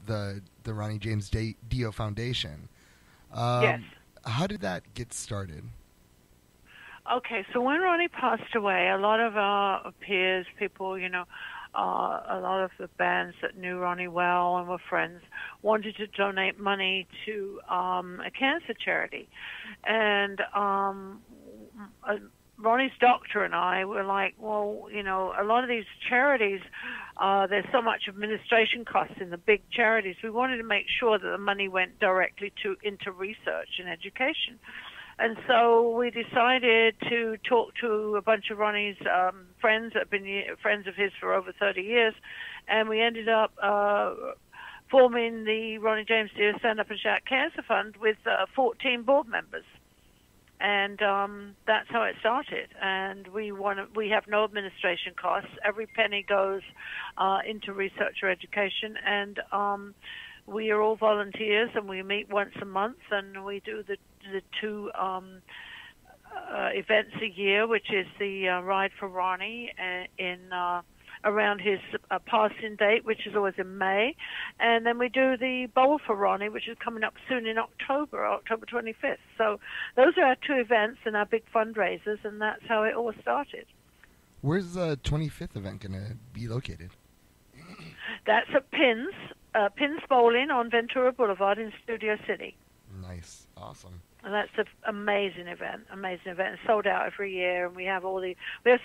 the Ronnie James Dio Foundation. Yes. How did that get started? Okay, so when Ronnie passed away, a lot of our peers, people, a lot of the bands that knew Ronnie well and were friends wanted to donate money to a cancer charity. And Ronnie's doctor and I were like, well, a lot of these charities, there's so much administration costs in the big charities. We wanted to make sure that the money went directly into research and education. And so we decided to talk to a bunch of Ronnie's friends that have been friends of his for over 30 years, and we ended up forming the Ronnie James Dio Stand Up and Shout Cancer Fund with 14 board members. And that's how it started. And we have no administration costs. Every penny goes into research or education, and we are all volunteers, and we meet once a month, and we do the two events a year, which is the Ride for Ronnie in around his passing date, which is always in May, and then we do the Bowl for Ronnie, which is coming up soon in October 25th. So those are our two events and our big fundraisers, and that's how it all started. Where's the 25th event going to be located? That's at Pins Bowling on Ventura Boulevard in Studio City. Nice. Awesome. And that's an amazing event. It's sold out every year, and we have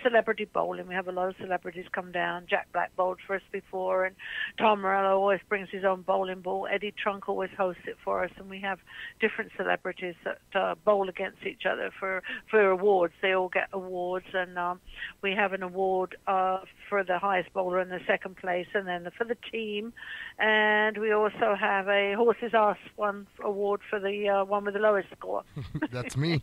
celebrity bowling. We have a lot of celebrities come down. Jack Black bowled for us before, and Tom Morello always brings his own bowling ball. Eddie Trunk always hosts it for us, and we have different celebrities that bowl against each other for awards. They all get awards, and we have an award for the highest bowler in the second place, and then for the team. And we also have a horse's ass award for the one with the lowest score. That's me.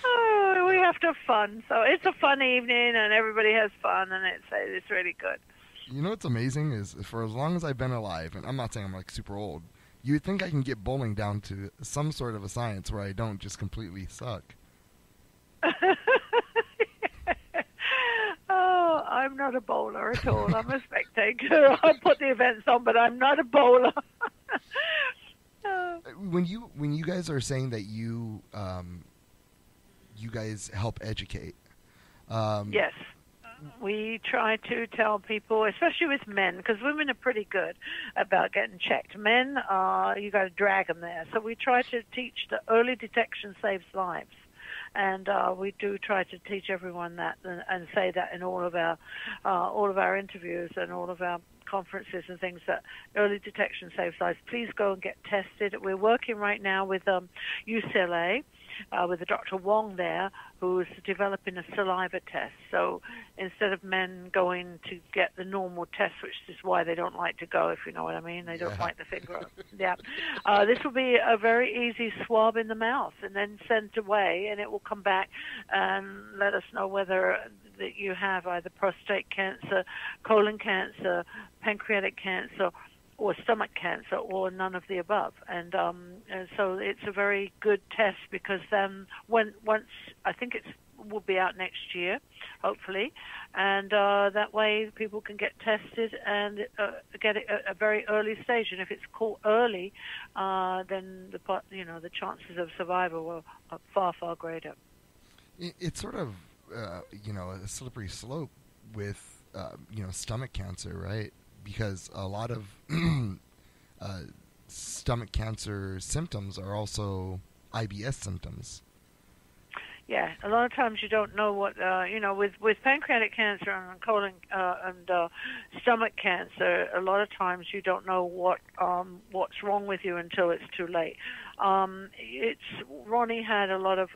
Oh, we have to have fun. So it's a fun evening, and everybody has fun, and it's really good. You know what's amazing is for as long as I've been alive, and I'm not saying I'm like super old, you would think I can get bowling down to some sort of a science where I don't just completely suck. Oh, I'm not a bowler at all. I'm a spectator. I put the events on, but I'm not a bowler. When you guys are saying that you guys help educate, yes, we try to tell people, especially with men, because women are pretty good about getting checked. Men, you got to drag them there. So we try to teach that early detection saves lives. And we do try to teach everyone that and say that in all of our interviews and all of our conferences and things, that early detection saves lives. Please go and get tested. We're working right now with UCLA, with Dr. Wong there, who is developing a saliva test. So instead of men going to get the normal test, which is why they don't like to go, if you know what I mean, they don't like the finger. Yeah, this will be a very easy swab in the mouth and then sent away, and it will come back and let us know whether that you have either prostate cancer, colon cancer, pancreatic cancer, or stomach cancer, or none of the above. And so it's a very good test, because then once I think it will be out next year, hopefully, and that way people can get tested and get it at a very early stage. And if it's caught early, then the chances of survival are far, far greater. It's sort of a slippery slope with stomach cancer, right? Because a lot of stomach cancer symptoms are also IBS symptoms. Yeah, a lot of times you don't know what with pancreatic cancer and colon and stomach cancer. A lot of times you don't know what's wrong with you until it's too late. Ronnie had a lot of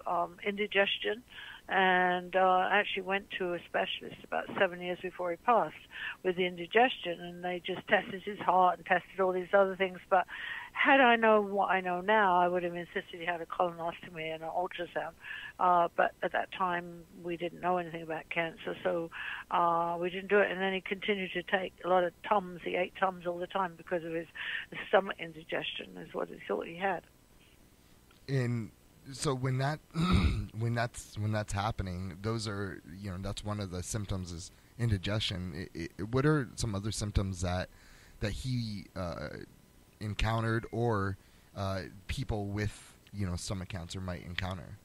indigestion, and actually went to a specialist about 7 years before he passed with the indigestion, and they just tested his heart and tested all these other things. But had I known what I know now, I would have insisted he had a colonostomy and an ultrasound. But at that time, we didn't know anything about cancer, so we didn't do it. And then he continued to take a lot of Tums. He ate Tums all the time because of his stomach indigestion, is what he thought he had. And so when that's happening, those are that's one of the symptoms is indigestion. What are some other symptoms that he encountered, or people with stomach cancer might encounter?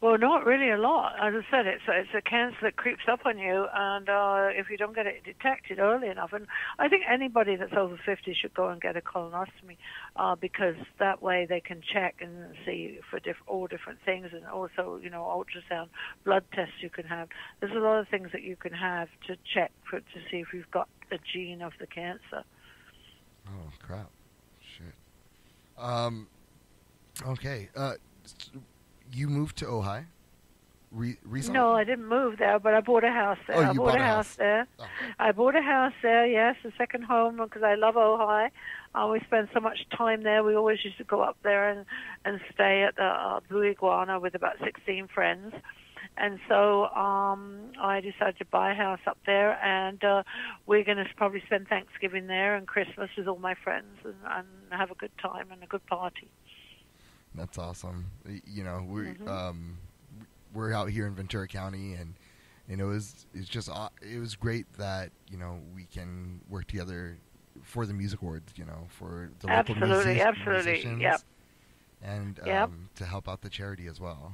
Well, not really a lot. As I said, it's a cancer that creeps up on you, and if you don't get it detected early enough, and I think anybody that's over 50 should go and get a colonoscopy, because that way they can check and see for all different things, and also ultrasound, blood tests you can have. There's a lot of things that you can have to check to see if you've got a gene of the cancer. Oh crap! Shit. Okay. You moved to Ojai recently? No, I didn't move there, but I bought a house there. Oh, I you bought a house there. Oh. I bought a house there, yes, a second home, because I love Ojai. We spend so much time there. We always used to go up there and stay at the Blue Iguana with about 16 friends. And so I decided to buy a house up there, and we're going to probably spend Thanksgiving there and Christmas with all my friends and have a good time and a good party. That's awesome. We're out here in Ventura County, and it was great that we can work together for the music awards. For the local musicians, yep. And to help out the charity as well.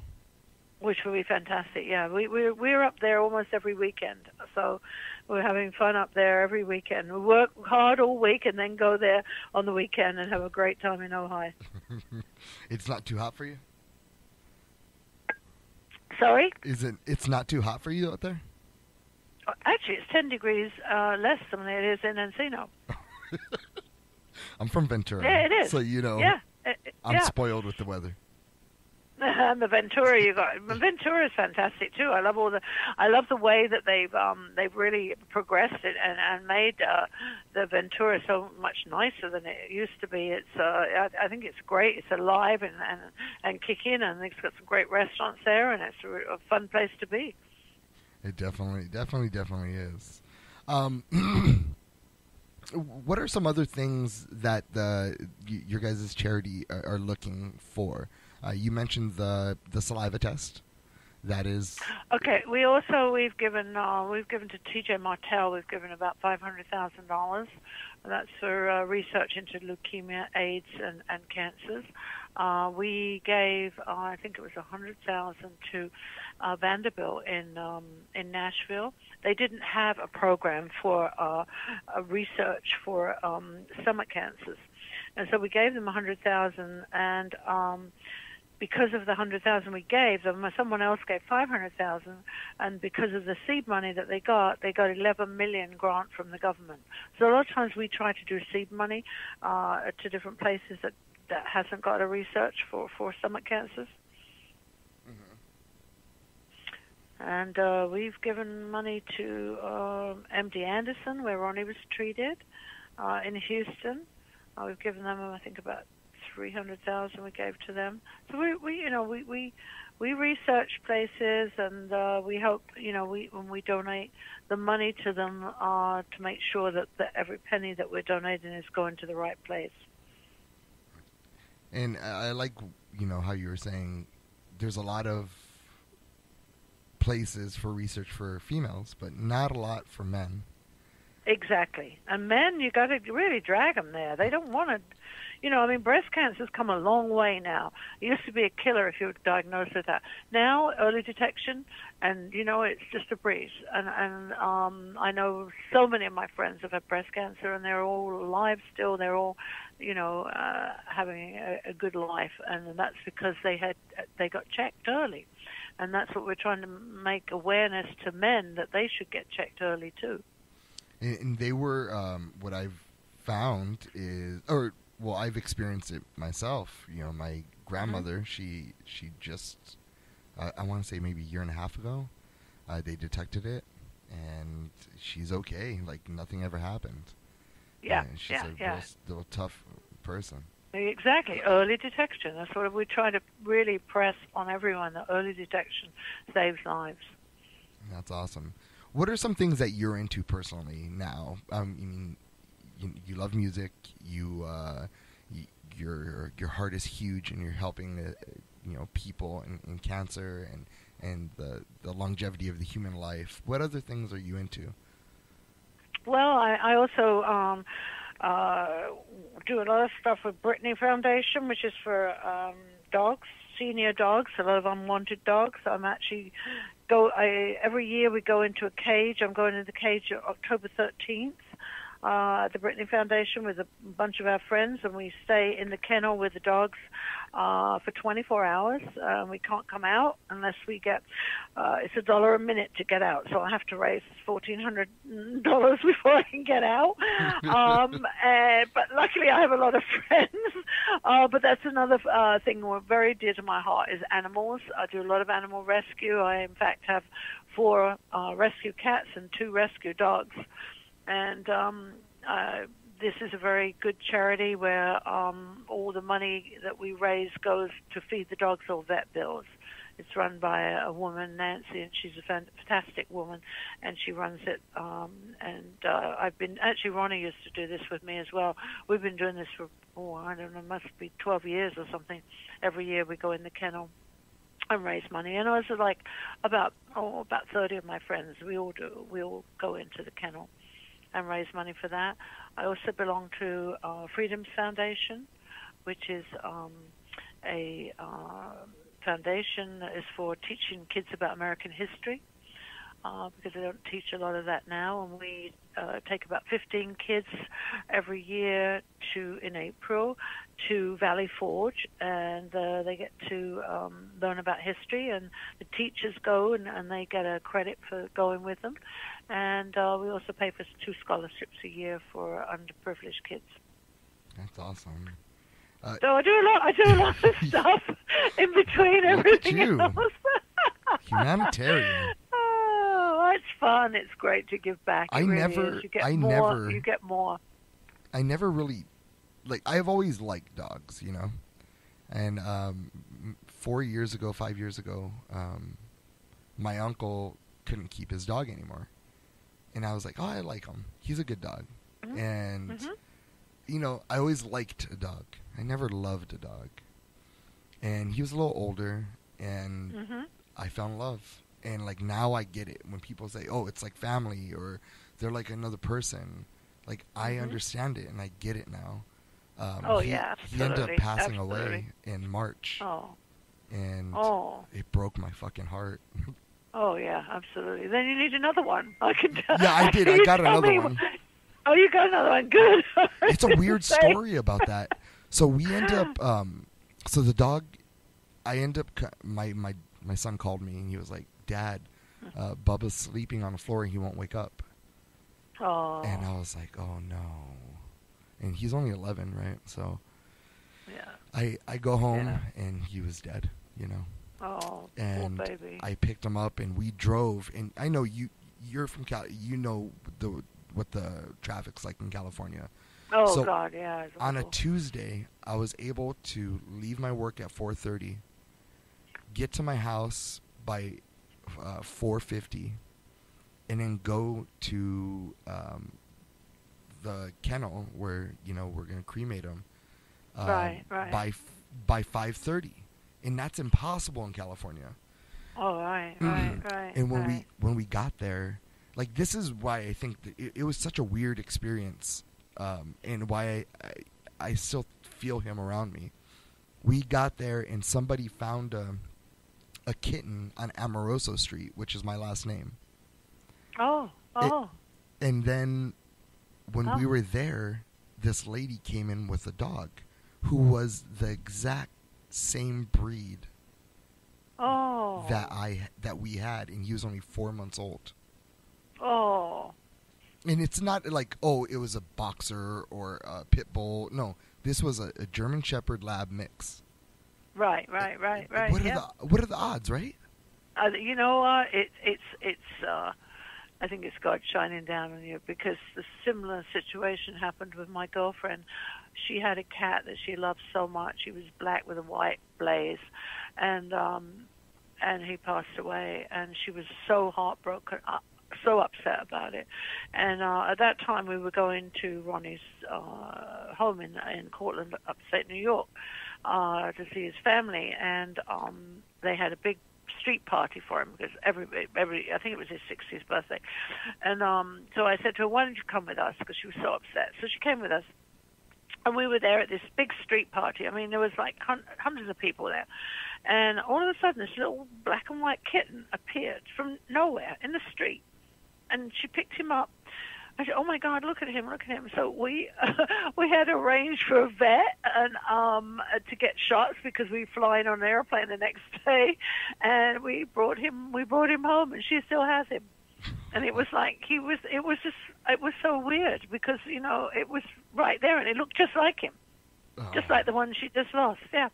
Which will be fantastic. Yeah, we're up there almost every weekend, so we're having fun up there every weekend. We work hard all week and then go there on the weekend and have a great time in Ojai. It's not too hot for you? Sorry? It's not too hot for you out there? Actually, it's 10 degrees less than it is in Encino. I'm from Ventura. Yeah, it is. So yeah, I'm spoiled with the weather. And the Ventura Ventura is fantastic too. I love the way that they've really progressed it and made the Ventura so much nicer than it used to be. It's I think it's great. It's alive and kicking, and it's got some great restaurants there, and it's a fun place to be. It definitely is. What are some other things that your guys' charity are looking for? You mentioned the saliva test. That is okay. We've given to TJ Martell. We've given about $500,000. That's for research into leukemia, AIDS, and cancers. We gave I think it was $100,000 to Vanderbilt in Nashville. They didn't have a program for a research for stomach cancers, and so we gave them $100,000 and. Because of the $100,000 we gave them, someone else gave $500,000, and because of the seed money that they got $11 million grant from the government. So a lot of times we try to do seed money to different places that hasn't got a research for stomach cancers. Mm-hmm. And we've given money to MD Anderson, where Ronnie was treated, in Houston. We've given them, I think, about $300,000 we gave to them. So we research places, and we hope when we donate the money to them to make sure that every penny that we're donating is going to the right place. And I like how you were saying there's a lot of places for research for females, but not a lot for men. Exactly. And men, you got to really drag them there. They don't want to. Breast cancer's come a long way now. It used to be a killer if you were diagnosed with that. Now, early detection, and, it's just a breeze. And I know so many of my friends have had breast cancer, and they're all alive still. They're all, having a good life. And that's because they got checked early. And that's what we're trying to make awareness to men, that they should get checked early, too. And they were, what I've found is, I've experienced it myself. My grandmother, she just, I want to say maybe a year and a half ago, they detected it, and she's okay. Like nothing ever happened. Yeah, she's a real tough person. Exactly, early detection. That's what we try to really press on everyone. That early detection saves lives. That's awesome. What are some things that you're into personally now? You love music. Your heart is huge, and you're helping people in cancer and the longevity of the human life. What other things are you into? Well, I also do a lot of stuff with Brittany Foundation, which is for dogs, senior dogs, a lot of unwanted dogs. I'm actually every year we go into a cage. I'm going into the cage October 13th. At the Brittany Foundation with a bunch of our friends, and we stay in the kennel with the dogs for 24 hours. We can't come out unless we get, it's $1 a minute to get out, so I have to raise $1,400 before I can get out. But luckily I have a lot of friends. But that's another thing very dear to my heart is animals. I do a lot of animal rescue. I, in fact, have 4 rescue cats and 2 rescue dogs. And this is a very good charity where all the money that we raise goes to feed the dogs or vet bills. It's run by a woman, Nancy, and she's a fantastic woman, and she runs it. I've been actually Ronnie used to do this with me as well. We've been doing this for I don't know, must be 12 years or something. Every year we go in the kennel and raise money, and also like about 30 of my friends. We all go into the kennel and raise money for that. I also belong to Freedom's Foundation, which is a foundation that is for teaching kids about American history, because they don't teach a lot of that now. And we take about 15 kids every year in April to Valley Forge, and they get to learn about history, and the teachers go and they get a credit for going with them. And we also pay for 2 scholarships a year for underprivileged kids. That's awesome. So I do a lot of stuff in between everything else. Humanitarian. Oh, it's fun. It's great to give back. You get more. I never really, I've always liked dogs, you know. And 5 years ago, my uncle couldn't keep his dog anymore. And I was like, oh, I like him. He's a good dog. Mm-hmm. And, you know, I always liked a dog. I never loved a dog. And he was a little older, and I fell in love. And, now I get it. When people say, oh, it's like family, or they're like another person, I understand it, and I get it now. Yeah, he ended up passing away in March. Oh. And it broke my fucking heart. Oh, yeah, absolutely. Then you need another one. I can tell. Yeah, I did. I got another one. Oh, you got another one. Good. It's a weird story about that. So we end up, so the dog, my son called me, and he was like, Dad, Bubba's sleeping on the floor, and he won't wake up. Oh. And I was like, oh, no. And he's only 11, right? So yeah. I go home, and he was dead, you know. Oh, and poor baby. I picked him up, and we drove. And I know you're from you know what the traffic's like in California. Oh, so God, yeah. On a Tuesday, I was able to leave my work at 4:30, get to my house by 4:50, and then go to the kennel where we're gonna cremate him. Right. By 5:30. And that's impossible in California. Oh, right. And when we got there, this is why I think that it was such a weird experience, and why I still feel him around me. We got there, and somebody found a kitten on Amoroso Street, which is my last name. Oh. And then when we were there, this lady came in with a dog who was the exact same breed that we had, and he was only 4 months old. Oh. And it's not like, it was a boxer or a pit bull. No, this was a German Shepherd Lab mix. Right. What are the odds, right? You know, it's I think it's God shining down on you, because the similar situation happened with my girlfriend. She had a cat that she loved so much. He was black with a white blaze, and he passed away. And she was so heartbroken, so upset about it. And at that time, we were going to Ronnie's home in Cortland, upstate New York, to see his family. And they had a big street party for him because every I think it was his 60th birthday, and so I said to her, "Why don't you come with us?" Because she was so upset. So she came with us, and we were there at this big street party. I mean, there was like hundreds of people there, and all of a sudden, this little black and white kitten appeared from nowhere in the street, and she picked him up. I said, "Oh my God, look at him, look at him!" So we we had arranged for a vet and to get shots because we fly in on an airplane the next day, and we brought him home, and she still has him. And it was like it was so weird because it was right there, and it looked just like him, just like the one she just lost. Yeah.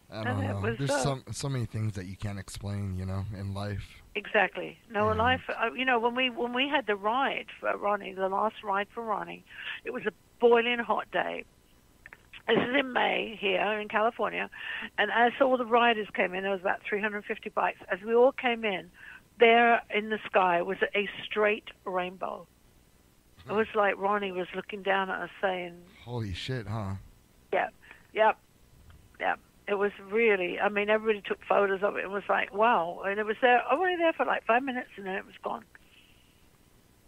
I don't know. There's so many things that you can't explain, in life. Exactly. No, in life, when we had the ride for Ronnie, the last ride for Ronnie, it was a boiling hot day. This is in May here in California, and as all the riders came in, there was about 350 bikes. As we all came in, there in the sky was a straight rainbow. It was like Ronnie was looking down at us saying, "Holy shit, huh?" Yeah, yep. It was really, I mean, everybody took photos of it and was like, wow. And it was only there for like 5 minutes, and then it was gone.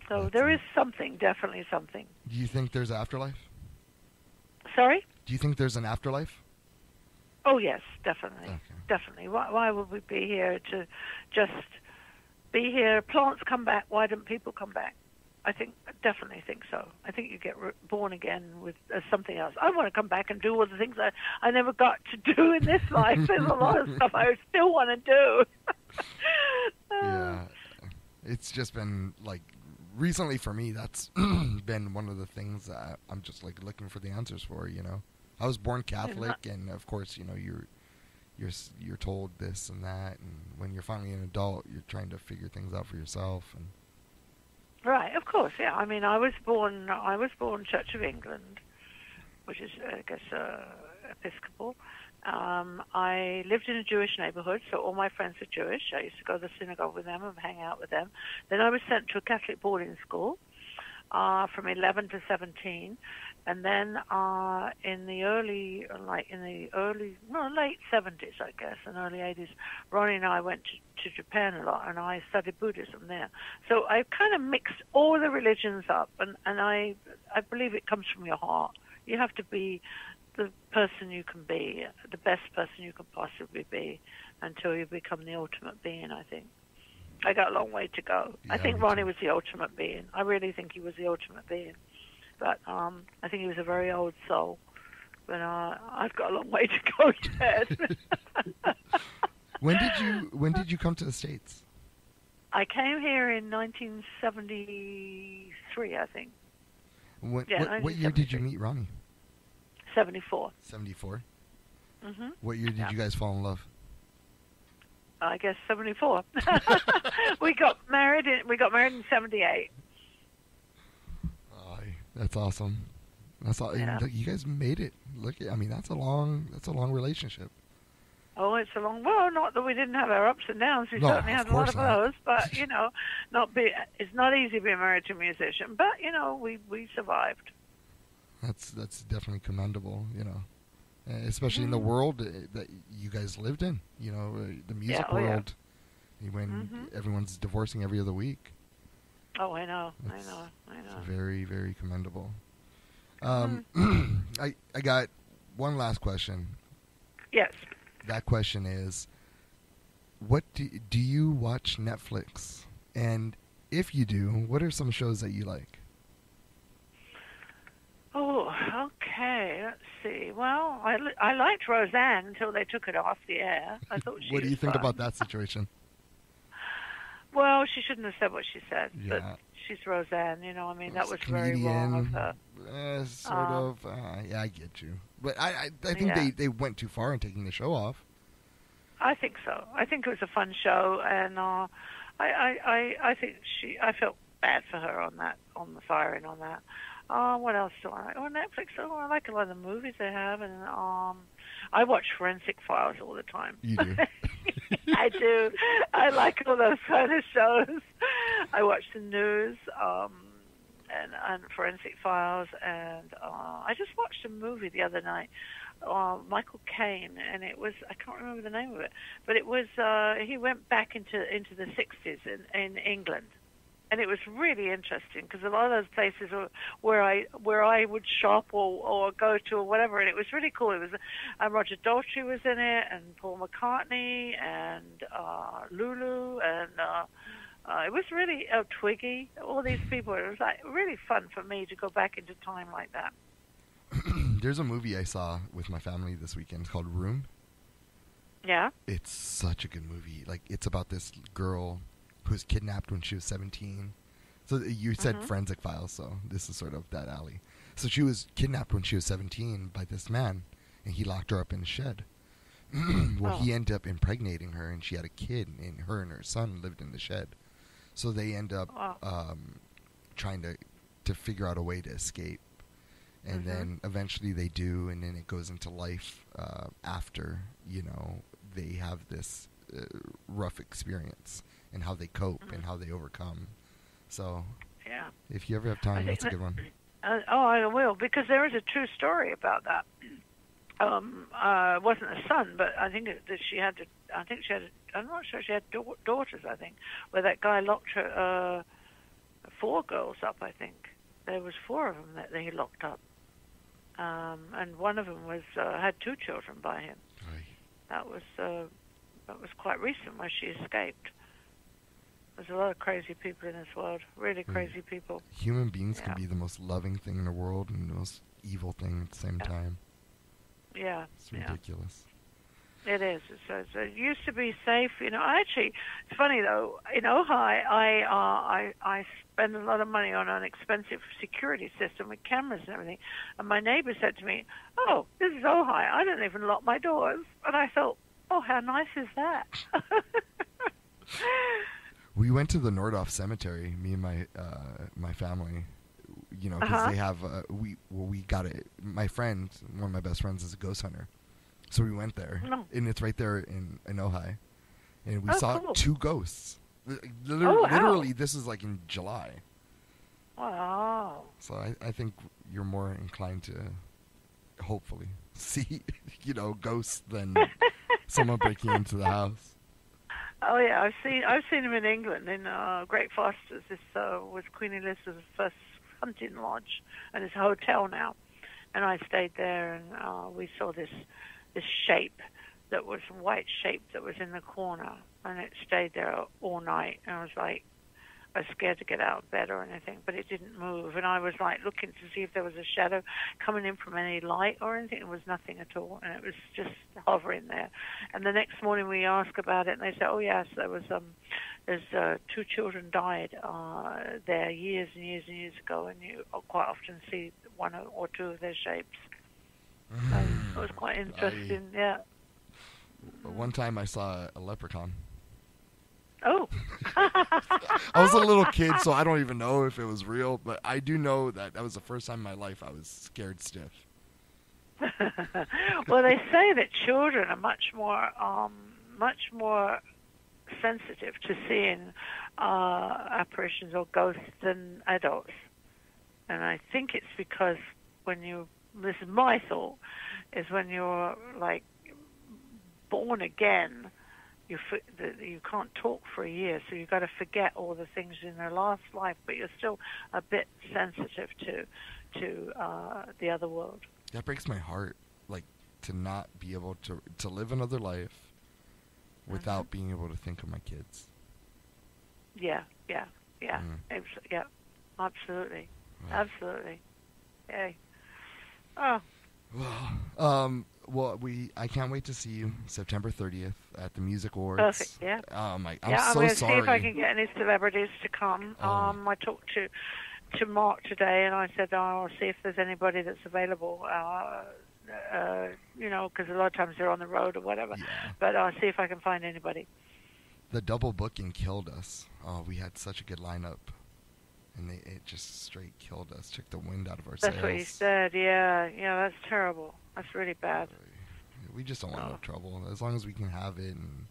So there is something, definitely something. Do you think there's afterlife? Sorry? Do you think there's an afterlife? Oh, yes, definitely. Okay. Definitely. Why would we be here to just be here? Plants come back. Why don't people come back? I definitely think so. I think you get born again with something else. I want to come back and do all the things I never got to do in this life. There's a lot of stuff I still want to do. Yeah. It's just been, like, recently for me, that's been one of the things that I'm just, like, looking for the answers for, I was born Catholic, and, of course, you're told this and that, and when you're finally an adult, you're trying to figure things out for yourself, and... Right, of course, yeah. I mean, I was born Church of England, which is, I guess, Episcopal. I lived in a Jewish neighborhood, so all my friends are Jewish. I used to go to the synagogue with them and hang out with them. Then I was sent to a Catholic boarding school from 11 to 17. And then in the late 70s, I guess, and early 80s, Ronnie and I went to Japan a lot, and I studied Buddhism there. So I kind of mixed all the religions up, and I believe it comes from your heart. You have to be the person you can be, the best person you can possibly be, until you become the ultimate being, I think. I got a long way to go. Yeah, I think Ronnie was the ultimate being. I really think he was the ultimate being. But I think he was a very old soul. But I've got a long way to go yet. When did you come to the States? I came here in 1973, I think. What year did you meet Ronnie? 74. 74? Mm-hmm. What year did you guys fall in love? I guess 74. We got married in 78. That's awesome. That's all. Yeah. You guys made it. That's a long relationship. Oh, it's a long. Well, not that we didn't have our ups and downs. We certainly had a lot of those. But it's not easy being married to a musician. But we survived. That's definitely commendable. Especially in the world that you guys lived in. The music world. Yeah. When everyone's divorcing every other week. Oh, I know. It's very, very commendable. I got one last question. Yes. That question is, what do you watch Netflix? And if you do, what are some shows that you like? Oh, okay. Let's see. Well, I liked Roseanne until they took it off the air. I thought she What do you think fun. about that situation? Well, she shouldn't have said what she said. Yeah. But she's Roseanne, that was comedian, very wrong of her. Sort of. Yeah, I get you. But I think they went too far in taking the show off. I think so. I think it was a fun show, and I think I felt bad for her on the firing on that. What else do I like? Oh, Netflix. Oh, I like a lot of the movies they have, and I watch Forensic Files all the time. You do? I do. I like all those kind of shows. I watch the news. and Forensic Files, and I just watched a movie the other night, Michael Caine, and it was, I can't remember the name of it, but it was he went back into the 60s in England. And it was really interesting because a lot of those places where I would shop or go to or whatever, and it was really cool. It was Roger Daltrey was in it, and Paul McCartney, and Lulu, and it was really Twiggy. All these people. It was like really fun for me to go back into time like that. There's a movie I saw with my family this weekend. It's called Room. Yeah. It's such a good movie. Like, it's about this girl who was kidnapped when she was 17. So you said Forensic Files, so this is sort of that alley. So she was kidnapped when she was 17 by this man, and he locked her up in a shed. He ended up impregnating her, and she had a kid, and her and her son lived in the shed. So they end up trying to figure out a way to escape. And then eventually they do, and then it goes into life after, they have this rough experience, and how they cope and how they overcome. So, yeah, if you ever have time, that's a good one. I will, because there is a true story about that. It wasn't a son, but I think that she had. I'm not sure she had daughters. I think, where that guy locked her 4 girls up. I think there was 4 of them that he locked up, and one of them had 2 children by him. That was quite recent, where she escaped. There's a lot of crazy people in this world, really crazy people. Human beings can be the most loving thing in the world and the most evil thing at the same time. Yeah. It's ridiculous. It is. It used to be safe. Actually, it's funny, though. In Ojai, I spend a lot of money on an expensive security system with cameras and everything. And my neighbor said to me, "Oh, this is Ojai. I don't even lock my doors." And I thought, oh, how nice is that? We went to the Nordhoff Cemetery, me and my family, because they have we got it. My friend, one of my best friends, is a ghost hunter, so we went there, and it's right there in Ojai, and we saw 2 ghosts. Literally, this is like in July. Wow. So I think you're more inclined to hopefully see ghosts than someone breaking into the house. Oh yeah, I've seen him in England in Great Fosters. This was Queen Elizabeth's first hunting lodge, and it's a hotel now. And I stayed there, and we saw this shape that was white shape that was in the corner, and it stayed there all night. And I was like, I was scared to get out of bed or anything, but it didn't move. And I was like looking to see if there was a shadow coming in from any light or anything. There was nothing at all, and it was just hovering there. And the next morning we asked about it, and they said, "Oh yes, there was there's 2 children died there years and years and years ago, and you quite often see 1 or 2 of their shapes." So it was quite interesting. Yeah. But one time I saw a leprechaun. Oh. I was a little kid, so I don't even know if it was real, but I do know that was the first time in my life I was scared stiff. Well, they say that children are much more sensitive to seeing apparitions or ghosts than adults. And I think it's because this is my thought, is when you're like born again, you can't talk for a year, so you've got to forget all the things in their last life, but you're still a bit sensitive to the other world. That breaks my heart, like, to not be able to live another life without being able to think of my kids. Yeah, absolutely, wow. Absolutely. Yay. Oh. Well, I can't wait to see you September 30th at the Music Awards. Perfect, yeah. I'm I'm so going to sorry. see if I can get any celebrities to come. I talked to Mark today, and I said, I'll see if there's anybody that's available, because a lot of times they're on the road or whatever. Yeah. But I'll see if I can find anybody. The double booking killed us. Oh, we had such a good lineup. And it just straight killed us, took the wind out of our sails. That's what he said, yeah. Yeah, that's terrible. That's really bad. We just don't want no trouble. As long as we can have it and,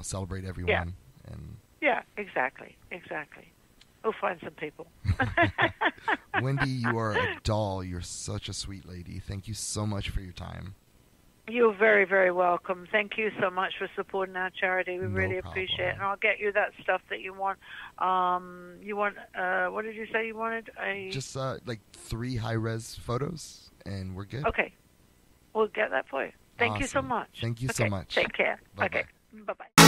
celebrate everyone. Yeah, and yeah, exactly. We'll find some people. Wendy, you are a doll. You're such a sweet lady. Thank you so much for your time. You're very, very welcome. Thank you so much for supporting our charity. We really problem. appreciate it. And I'll get you that stuff that you want. What did you say you wanted? Just like 3 high-res photos, and we're good. Okay. We'll get that for you. Thank you so Awesome. much. Thank you so much. Take care. Bye-bye. Okay. Bye-bye.